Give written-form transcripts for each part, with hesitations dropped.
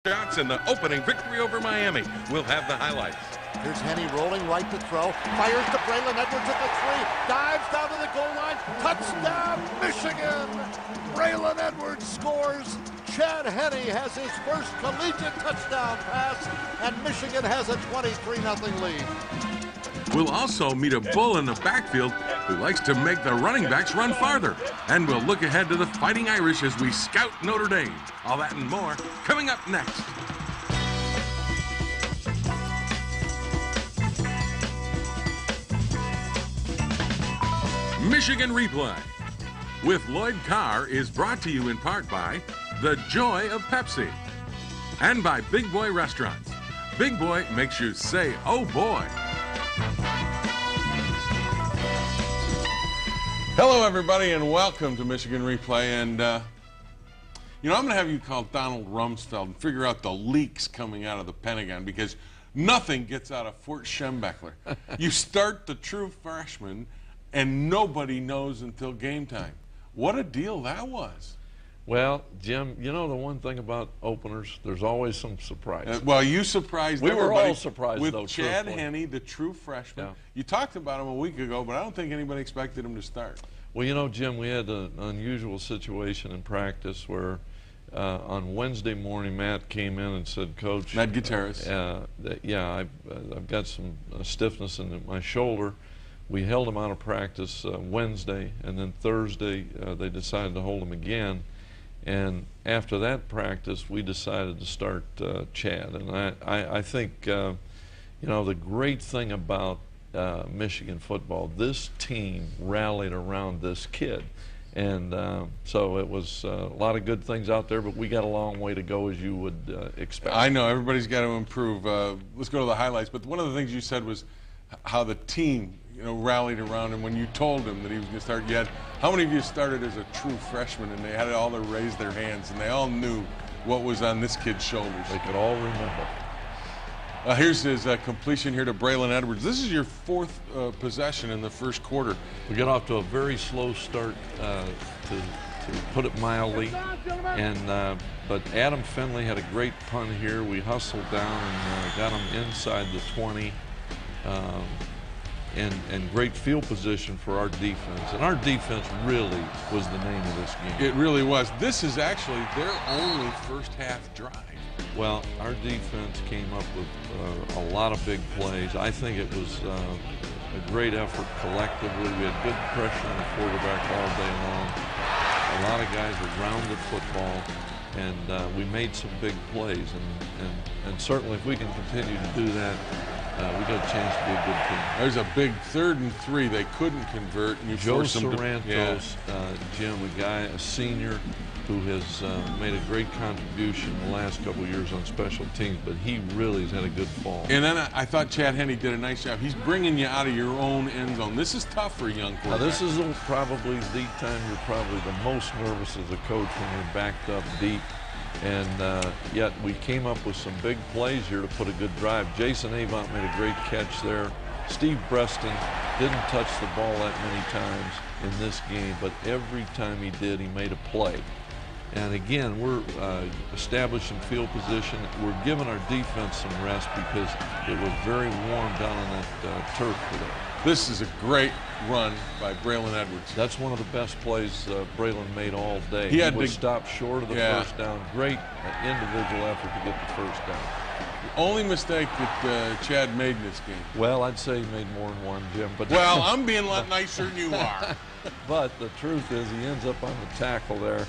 Shots in the opening victory over Miami. We'll have the highlights. Here's Henne rolling right to throw. Fires to Braylon Edwards at the 3. Dives down to the goal line. Touchdown, Michigan! Braylon Edwards scores. Chad Henne has his first collegiate touchdown pass, and Michigan has a 23-0 lead. We'll also meet a bull in the backfield who likes to make the running backs run farther. And we'll look ahead to the Fighting Irish as we scout Notre Dame. All that and more coming up next. Michigan Replay with Lloyd Carr is brought to you in part by The Joy of Pepsi and by Big Boy Restaurants. Big Boy makes you say, oh boy. Hello, everybody, and welcome to Michigan Replay. And, I'm going to have you call Donald Rumsfeld and figure out the leaks coming out of the Pentagon, because nothing gets out of Fort Schembechler. You start the true freshman, and nobody knows until game time. What a deal that was. Well, Jim, you know the one thing about openers, there's always some surprise. Well, you surprised we everybody. We were all surprised, with though, Chad truthfully. Henne, the true freshman. Yeah. You talked about him a week ago, but I don't think anybody expected him to start. Well, you know, Jim, we had an unusual situation in practice where on Wednesday morning, Matt came in and said, Coach, Matt Gutierrez. I've got some stiffness in my shoulder. We held him out of practice Wednesday, and then Thursday they decided to hold him again. And after that practice, we decided to start Chad. And I think, the great thing about Michigan football, this team rallied around this kid. And so it was a lot of good things out there, but we got a long way to go, as you would expect. I know, everybody's got to improve. Let's go to the highlights. But one of the things you said was how the team rallied around him when you told him that he was going to start. Yet, how many of you started as a true freshman and they had all to raise their hands and they all knew what was on this kid's shoulders? They could all remember. Here's his completion here to Braylon Edwards. This is your fourth possession in the first quarter. We got off to a very slow start, to put it mildly, and but Adam Finley had a great punt here. We hustled down and got him inside the 20. And great field position for our defense. And our defense really was the name of this game. It really was. This is actually their only first half drive. Well, our defense came up with a lot of big plays. I think it was a great effort collectively. We had good pressure on the quarterback all day long. A lot of guys around the football, and we made some big plays. And certainly if we can continue to do that, we got a chance to be a good team. There's a big 3rd and 3 they couldn't convert, and you Joe forced them Sorrentos, Jim, a senior who has made a great contribution the last couple of years on special teams, but he really has had a good fall. And then I thought Chad Henne did a nice job. He's bringing you out of your own end zone. This is tough for a young quarterback. Now, this is probably the time you're probably the most nervous as a coach, when you're backed up deep. And yet we came up with some big plays here to put a good drive. Jason Avant made a great catch there. Steve Breston didn't touch the ball that many times in this game, but every time he did, he made a play. And again, we're establishing field position. We're giving our defense some rest because it was very warm down on that turf today. This is a great run by Braylon Edwards. That's one of the best plays Braylon made all day. He was stopped short of the first down. Great individual effort to get the first down. The only mistake that Chad made in this game. Well, I'd say he made more than one, Jim. But well, I'm being a lot nicer than you are. But the truth is, he ends up on the tackle there.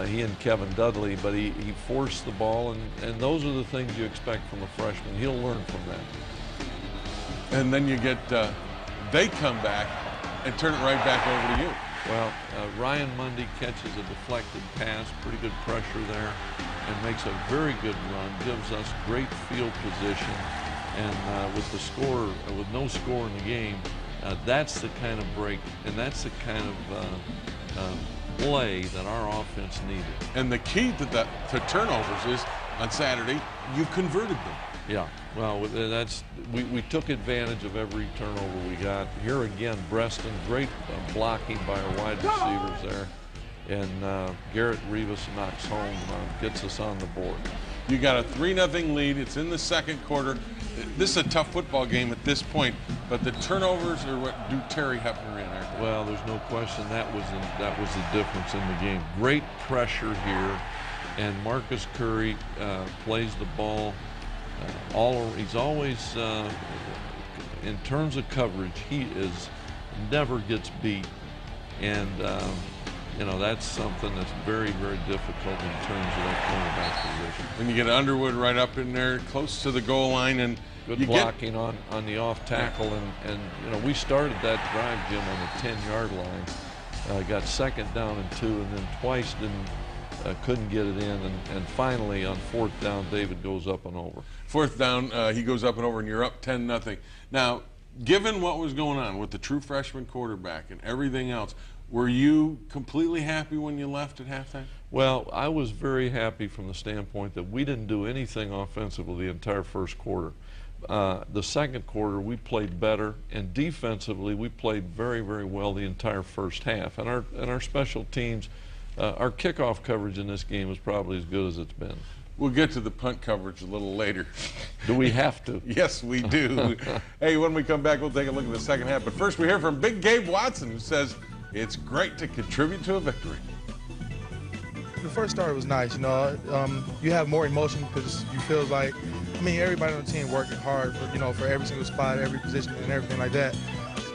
He and Kevin Dudley, but he forced the ball, and those are the things you expect from a freshman. He'll learn from that. And then you get, they come back and turn it right back over to you. Well, Ryan Mundy catches a deflected pass, pretty good pressure there, and makes a very good run, gives us great field position, and with the score, with no score in the game, that's the kind of break, and that's the kind of play that our offense needed. And the key to turnovers is, on Saturday, you converted them. Yeah, well, we took advantage of every turnover we got. Here again, Breston, great blocking by our wide receivers there. And Garrett Rivas knocks home, gets us on the board. You got a 3-0 lead. It's in the second quarter. This is a tough football game at this point, but the turnovers are what do Terry Hepner in, aren't they? Well, there's no question that was the difference in the game. Great pressure here, and Marcus Curry plays the ball he's always, in terms of coverage, he never gets beat, and you know, that's something that's very, very difficult in terms of that cornerback position. When you get Underwood right up in there, close to the goal line, and good blocking on the off tackle, and you know, we started that drive, Jim, on the 10-yard line. Got second down and 2, and then twice couldn't get it in, and finally on 4th down, David goes up and over. 4th down, he goes up and over, and you're up 10-0. Now, given what was going on with the true freshman quarterback and everything else, were you completely happy when you left at halftime? Well, I was very happy from the standpoint that we didn't do anything offensively the entire first quarter. The second quarter, we played better, and defensively, we played very, very well the entire first half. And our special teams, our kickoff coverage in this game is probably as good as it's been. We'll get to the punt coverage a little later. Do we have to? Yes, we do. Hey, when we come back, we'll take a look at the second half. But first, we hear from Big Gabe Watson, who says it's great to contribute to a victory. The first start was nice. You know, you have more emotion because you feel like, I mean, everybody on the team working hard for, you know, for every single spot, every position, and everything like that.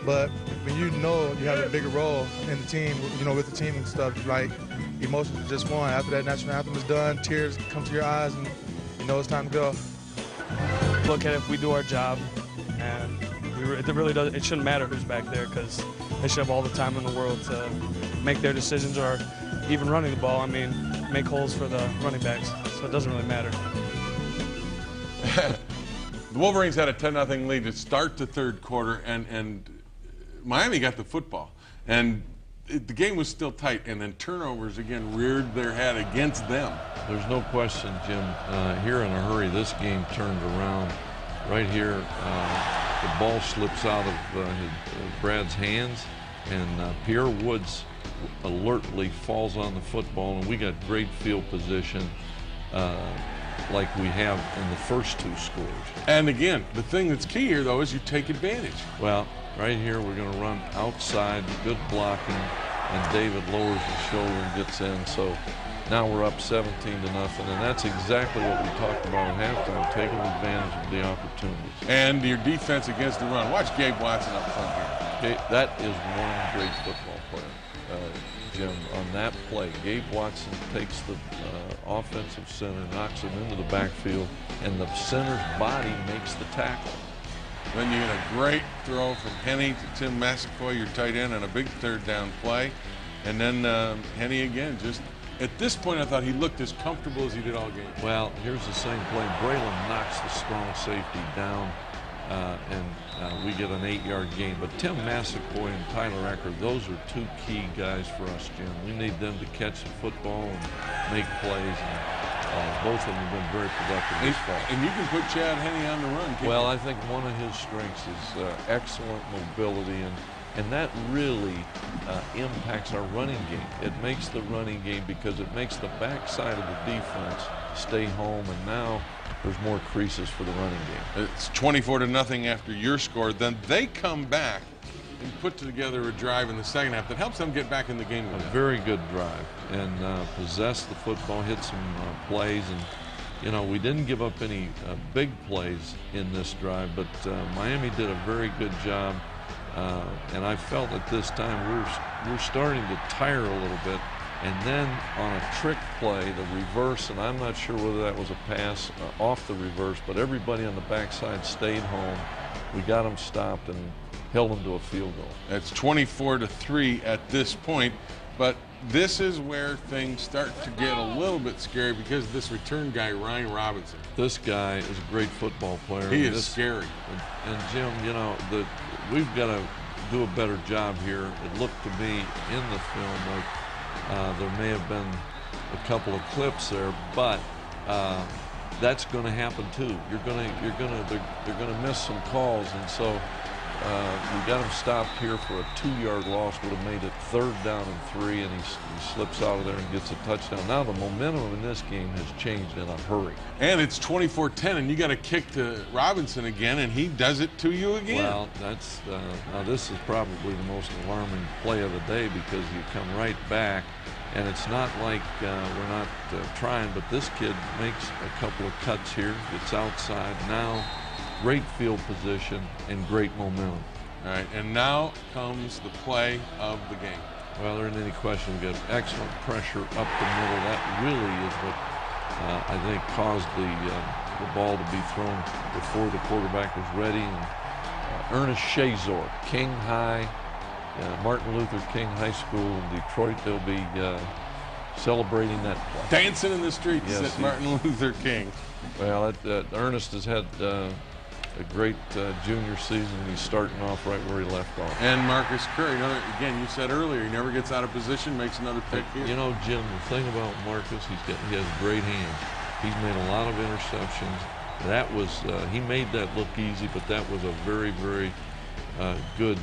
But when you know you have a bigger role in the team, you know, with the team and stuff, like, emotions are just flowing. After that national anthem is done, tears come to your eyes, and you know it's time to go. Look at it, if we do our job, and it shouldn't matter who's back there, because they should have all the time in the world to make their decisions, or even running the ball. I mean, make holes for the running backs, so it doesn't really matter. The Wolverines had a 10-0 lead to start the third quarter, and Miami got the football. And the game was still tight, and then turnovers again reared their head against them. There's no question, Jim. Here in a hurry, this game turned around. Right here, the ball slips out of Brad's hands, and Pierre Woods alertly falls on the football, and we got great field position like we have in the first 2 scores. And again, the thing that's key here, though, is you take advantage. Well, right here, we're going to run outside, good blocking, and David lowers his shoulder and gets in. So now we're up 17-0, and that's exactly what we talked about at halftime, taking advantage of the opportunities. And your defense against the run. Watch Gabe Watson up front here. That is one great football player, Jim. On that play, Gabe Watson takes the offensive center, knocks him into the backfield, and the center's body makes the tackle. Then you get a great throw from Henne to Tim Massaquoi, your tight end, on a big 3rd down play. And then Henne again, just at this point, I thought he looked as comfortable as he did all game. Well, here's the same play. Braylon knocks the strong safety down, and we get an 8-yard gain. But Tim Massaquoi and Tyler Eckert, those are 2 key guys for us, Jim. We need them to catch the football and make plays. And both of them have been very productive this far. And you can put Chad Henne on the run, can't Well, you? I think one of his strengths is excellent mobility, and that really impacts our running game. It makes the running game because it makes the backside of the defense stay home, and now there's more creases for the running game. It's 24-0 after your score. Then they come back and put together a drive in the second half that helps them get back in the game. A very good drive, and possess the football, hit some plays, and you know, we didn't give up any big plays in this drive, but Miami did a very good job, and I felt at this time we're starting to tire a little bit. And then on a trick play, the reverse, and I'm not sure whether that was a pass off the reverse, but everybody on the backside stayed home. We got them stopped and held them to a field goal. It's 24-3 at this point, but this is where things start to get a little bit scary because of this return guy, Ryan Robinson. This guy is a great football player. He is scary. And Jim, you know, we've got to do a better job here. It looked to me in the film like there may have been a couple of clips there, but that's going to happen too. They're going to miss some calls, and so we got him stopped here for a 2-yard loss, would have made it 3rd down and 3, and he slips out of there and gets a touchdown. Now the momentum in this game has changed in a hurry. And it's 24-10, and you got a kick to Robinson again, and he does it to you again. Well, that's now this is probably the most alarming play of the day, because you come right back, and it's not like we're not trying, but this kid makes a couple of cuts here, gets outside. Now, great field position and great momentum. All right, and now comes the play of the game. Well, there isn't any question. We got excellent pressure up the middle. That really is what I think caused the ball to be thrown before the quarterback was ready. And Ernest Shazor, King High, Martin Luther King High School in Detroit. They'll be celebrating that play. Dancing in the streets at Martin Luther King. Well, Ernest has had a great junior season. He's starting off right where he left off. And Marcus Curry, again, you said earlier, he never gets out of position, makes another pick here. You know, Jim, the thing about Marcus, he has great hands. He's made a lot of interceptions. That was, he made that look easy, but that was a very, very good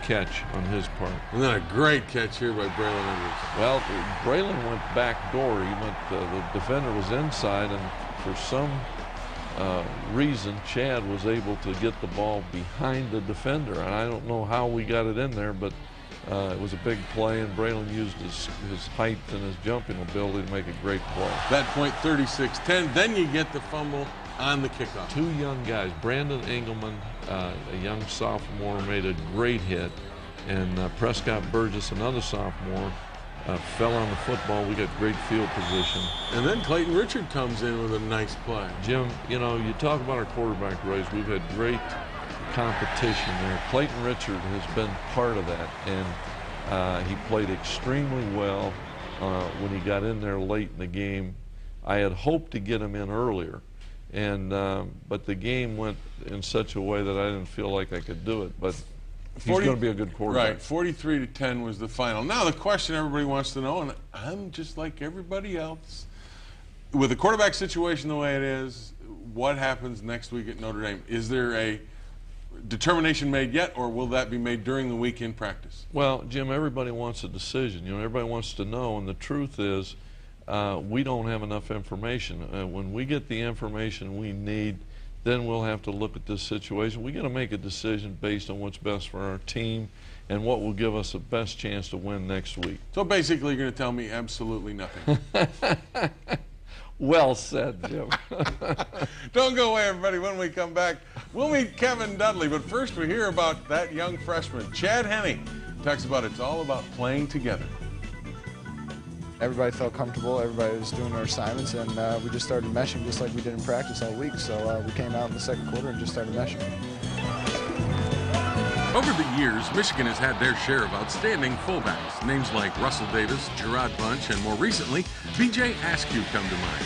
catch on his part. And then a great catch here by Braylon Edwards. Well, Braylon went back door. The defender was inside, and for some reason, Chad was able to get the ball behind the defender. And I don't know how we got it in there, but it was a big play, and Braylon used his height and his jumping ability to make a great play. That point, 36-10. Then you get the fumble on the kickoff. 2 young guys, Brandon Engelman, a young sophomore, made a great hit, and Prescott Burgess, another sophomore, fell on the football. We got great field position. And then Clayton Richard comes in with a nice play. Jim, you know, you talk about our quarterback race. We've had great competition there. Clayton Richard has been part of that, and he played extremely well when he got in there late in the game. I had hoped to get him in earlier, and but the game went in such a way that I didn't feel like I could do it. But he's going to be a good quarterback. Right, 43-10 was the final. Now the question everybody wants to know, and I'm just like everybody else, with the quarterback situation the way it is, what happens next week at Notre Dame? Is there a determination made yet, or will that be made during the week in practice? Well, Jim, everybody wants a decision. You know, everybody wants to know, and the truth is, we don't have enough information. When we get the information we need, then we'll have to look at this situation. We got to make a decision based on what's best for our team and what will give us the best chance to win next week. So basically, you're going to tell me absolutely nothing. Well said, Jim. Don't go away, everybody. When we come back, we'll meet Kevin Dudley. But first, we hear about that young freshman, Chad Henne. Talks about it's all about playing together. Everybody felt comfortable. Everybody was doing their assignments, and we just started meshing just like we did in practice all week. So we came out in the second quarter and just started meshing. Over the years, Michigan has had their share of outstanding fullbacks. Names like Russell Davis, Gerard Bunch, and more recently, B.J. Askew come to mind.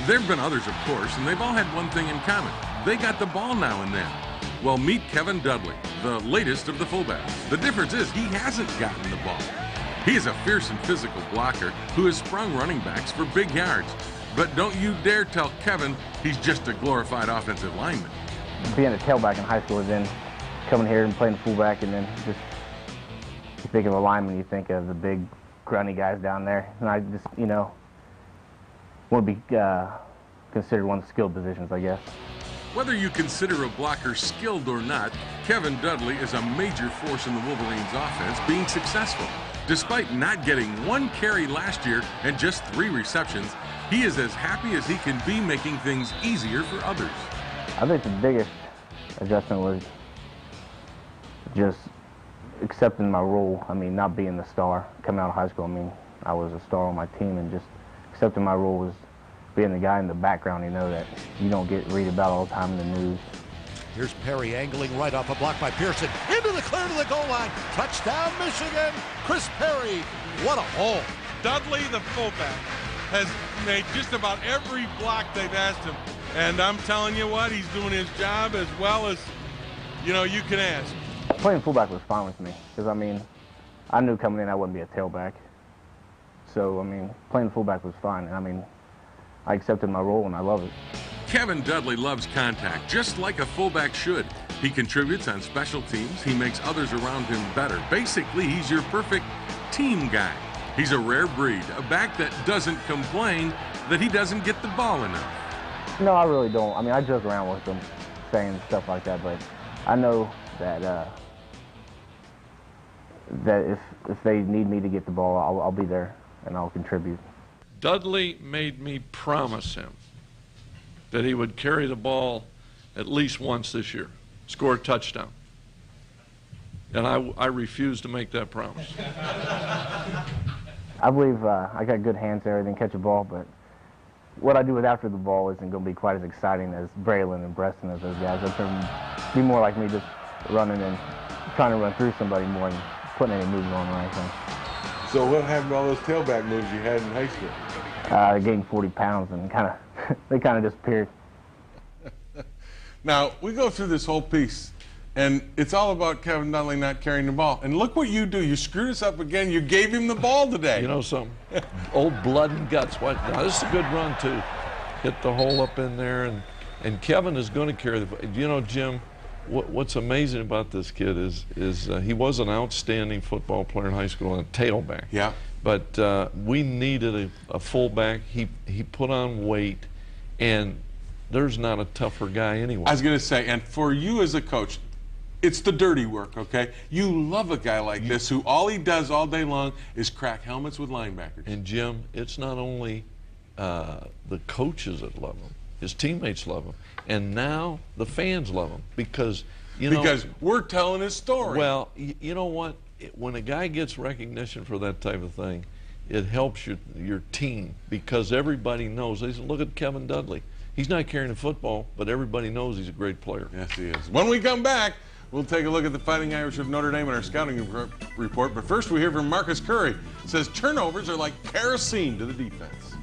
There have been others, of course, and they've all had one thing in common. They got the ball now and then. Well, meet Kevin Dudley, the latest of the fullbacks. The difference is he hasn't gotten the ball. He is a fierce and physical blocker who has sprung running backs for big yards. But don't you dare tell Kevin he's just a glorified offensive lineman. Being a tailback in high school and then coming here and playing fullback, and then just, you think of a lineman, you think of the big, grunny guys down there. And I just, you know, want to be considered one of the skilled positions, I guess. Whether you consider a blocker skilled or not, Kevin Dudley is a major force in the Wolverines' offense, being successful. Despite not getting 1 carry last year and just 3 receptions, he is as happy as he can be, making things easier for others. I think the biggest adjustment was just accepting my role. I mean, not being the star. Coming out of high school, I mean, I was a star on my team, and just accepting my role was being the guy in the background, you know, that you don't get read about all the time in the news. Here's Perry angling right off a block by Pearson. Into the clear to the goal line. Touchdown, Michigan. Chris Perry. What a hole. Dudley, the fullback, has made just about every block they've asked him. And I'm telling you what, he's doing his job as well as, you know, you can ask. Playing fullback was fine with me because, I mean, I knew coming in I wouldn't be a tailback. So, I mean, playing fullback was fine. I mean, I accepted my role and I love it. Kevin Dudley loves contact, just like a fullback should. He contributes on special teams. He makes others around him better. Basically, he's your perfect team guy. He's a rare breed, a back that doesn't complain that he doesn't get the ball enough. No, I really don't. I mean, I joke around with them saying stuff like that, but I know that that if they need me to get the ball, I'll be there and I'll contribute. Dudley made me promise him that he would carry the ball at least once this year, score a touchdown. And I refuse to make that promise. I believe I got good hands and everything, catch a ball, but what I do with after the ball isn't going to be quite as exciting as Braylon and Preston as those guys. It's going to be more like me just running and trying to run through somebody more than putting any moves on or anything. So what happened to all those tailback moves you had in high school? I gained 40 pounds and they kind of disappeared. Now, we go through this whole piece, and it's all about Kevin Dudley not carrying the ball. And look what you do. You screwed us up again. You gave him the ball today. You know something? Old blood and guts. What? Now, this is a good run, too. Hit the hole up in there, and Kevin is going to carry the. You know, Jim, what's amazing about this kid is he was an outstanding football player in high school and a tailback. Yeah. But we needed a fullback. He put on weight, and there's not a tougher guy anyway. I was going to say, and for you as a coach, it's the dirty work, okay? You love a guy like this who all he does all day long is crack helmets with linebackers. And Jim, it's not only the coaches that love him, his teammates love him, and now the fans love him because we're telling his story. Well, you know what? When a guy gets recognition for that type of thing, it helps your team because everybody knows. They say, look at Kevin Dudley. He's not carrying the football, but everybody knows he's a great player. Yes, he is. When we come back, we'll take a look at the Fighting Irish of Notre Dame in our scouting report. But first, we hear from Marcus Curry. Says turnovers are like kerosene to the defense.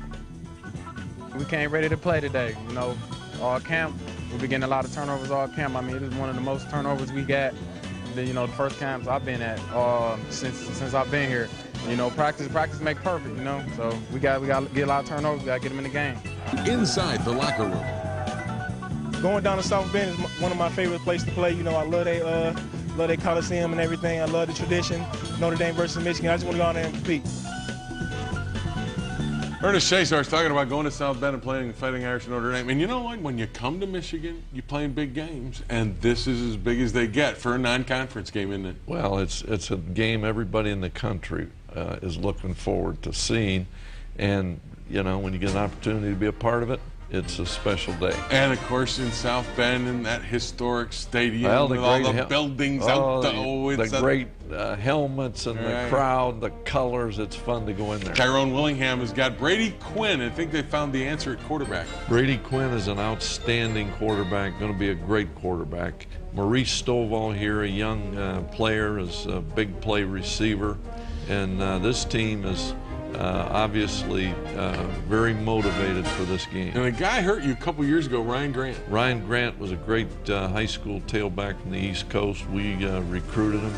We came ready to play today. You know, all camp, we've been getting a lot of turnovers all camp. I mean, it is one of the most turnovers we got. The first camps I've been at since I've been here. You know, practice make perfect. You know, so we got to get a lot of turnovers. We got to get them in the game. Inside the locker room. Going down to South Bend is one of my favorite places to play. You know, I love their Coliseum and everything. I love the tradition. Notre Dame versus Michigan. I just want to go out there and compete. Ernest Chazar's talking about going to South Bend and playing the Fighting Irish of Notre Dame. And you know what? When you come to Michigan, you play in big games, and this is as big as they get for a non-conference game, isn't it? Well, it's a game everybody in the country is looking forward to seeing, and you know, when you get an opportunity to be a part of it, it's a special day. And of course, in South Bend, in that historic stadium with all the buildings out the great helmets and the crowd, the colors. It's fun to go in there. Tyrone Willingham has got Brady Quinn. I think they found the answer at quarterback. Brady Quinn is an outstanding quarterback, going to be a great quarterback. Maurice Stovall here, a young player, is a big play receiver. And this team is obviously very motivated for this game. And a guy hurt you a couple years ago, Ryan Grant. Ryan Grant was a great high school tailback from the East Coast. We recruited him.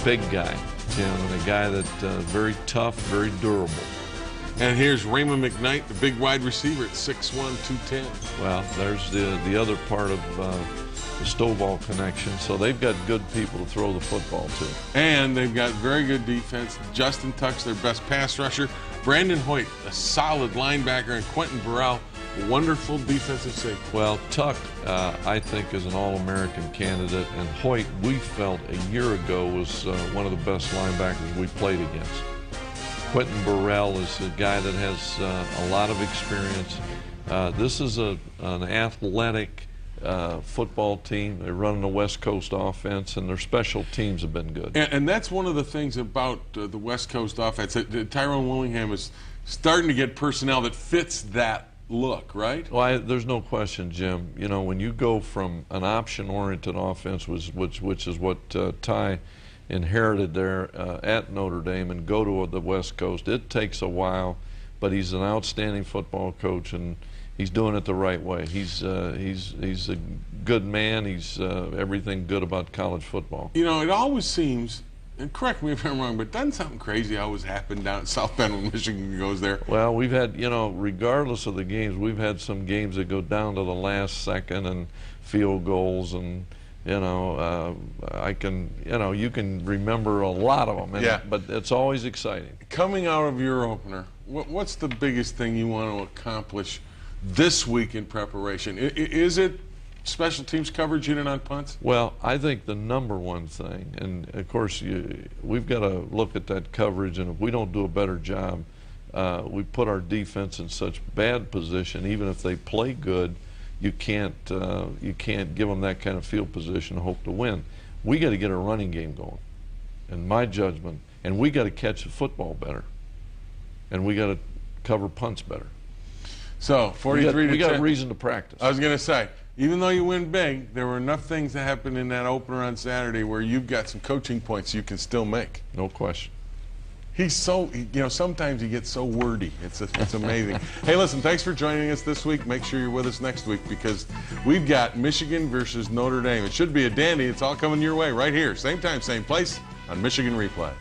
Big guy, and a guy that's very tough, very durable. And here's Raymond McKnight, the big wide receiver at 6'1", 210. Well, there's the other part of the Stovall connection. So they've got good people to throw the football to. And they've got very good defense. Justin Tuck's their best pass rusher. Brandon Hoyt, a solid linebacker, and Quentin Burrell, a wonderful defensive safety. Well, Tuck, I think, is an All-American candidate, and Hoyt, we felt a year ago, was one of the best linebackers we played against. Quentin Burrell is a guy that has a lot of experience. This is an athletic football team. They're running a West Coast offense, and their special teams have been good. And that's one of the things about the West Coast offense. Tyrone Willingham is starting to get personnel that fits that look, right? Well, there's no question, Jim. You know, when you go from an option-oriented offense, which is what Ty inherited there at Notre Dame, and go to the West Coast, it takes a while, but he's an outstanding football coach, and he's doing it the right way. He's a good man. He's everything good about college football. You know, it always seems, and correct me if I'm wrong, but doesn't something crazy always happen down at South Bend when Michigan goes there? Well, we've had, you know, regardless of the games, we've had some games that go down to the last second and field goals, and You know, I can, you know, you can remember a lot of them, and, Yeah. but it's always exciting. Coming out of your opener, what's the biggest thing you want to accomplish this week in preparation? Is it special teams coverage unit on punts? Well, I think the number one thing, and of course we've got to look at that coverage, and if we don't do a better job, we put our defense in such bad position. Even if they play good, you can't give them that kind of field position and hope to win. We got to get a running game going, in my judgment, and we got to catch the football better, and we got to cover punts better. So 43 to 10. We got reason to practice. I was going to say, even though you win big, there were enough things that happened in that opener on Saturday where you've got some coaching points you can still make. No question. He's so, you know, sometimes he gets so wordy. It's amazing. Hey, listen, thanks for joining us this week. Make sure you're with us next week because we've got Michigan versus Notre Dame. It should be a dandy. It's all coming your way right here. Same time, same place on Michigan Replay.